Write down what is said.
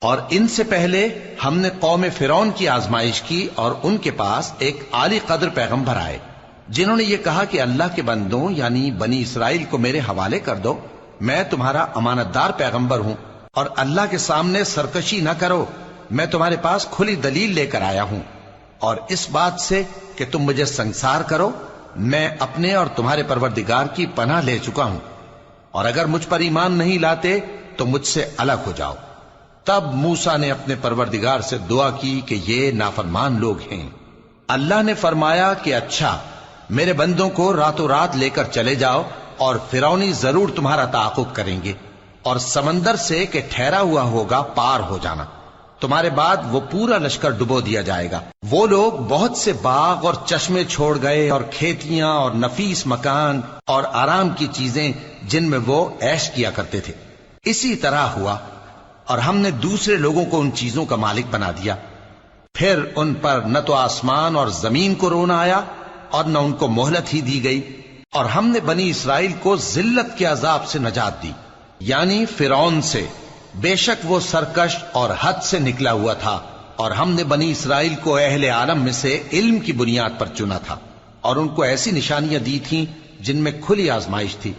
اور ان سے پہلے ہم نے قوم فرعون کی آزمائش کی اور ان کے پاس ایک عالی قدر پیغمبر آئے جنہوں نے یہ کہا کہ اللہ کے بندوں یعنی بنی اسرائیل کو میرے حوالے کر دو، میں تمہارا امانت دار پیغمبر ہوں، اور اللہ کے سامنے سرکشی نہ کرو، میں تمہارے پاس کھلی دلیل لے کر آیا ہوں، اور اس بات سے کہ تم مجھے سنسار کرو میں اپنے اور تمہارے پروردگار کی پناہ لے چکا ہوں، اور اگر مجھ پر ایمان نہیں لاتے تو مجھ سے الگ ہو جاؤ۔ تب موسیٰ نے اپنے پروردگار سے دعا کی کہ یہ نافرمان لوگ ہیں۔ اللہ نے فرمایا کہ اچھا، میرے بندوں کو راتوں رات لے کر چلے جاؤ، اور فرعونی ضرور تمہارا تعاقب کریں گے، اور سمندر سے کہ ٹھہرا ہوا ہوگا پار ہو جانا، تمہارے بعد وہ پورا لشکر ڈبو دیا جائے گا۔ وہ لوگ بہت سے باغ اور چشمے چھوڑ گئے، اور کھیتیاں اور نفیس مکان اور آرام کی چیزیں جن میں وہ عیش کیا کرتے تھے۔ اسی طرح ہوا، اور ہم نے دوسرے لوگوں کو ان چیزوں کا مالک بنا دیا۔ پھر ان پر نہ تو آسمان اور زمین کو رونا آیا اور نہ ان کو مہلت ہی دی گئی، اور ہم نے بنی اسرائیل کو ذلت کے عذاب سے نجات دی، یعنی فرعون سے، بے شک وہ سرکش اور حد سے نکلا ہوا تھا، اور ہم نے بنی اسرائیل کو اہل عالم میں سے علم کی بنیاد پر چنا تھا، اور ان کو ایسی نشانیاں دی تھیں جن میں کھلی آزمائش تھی۔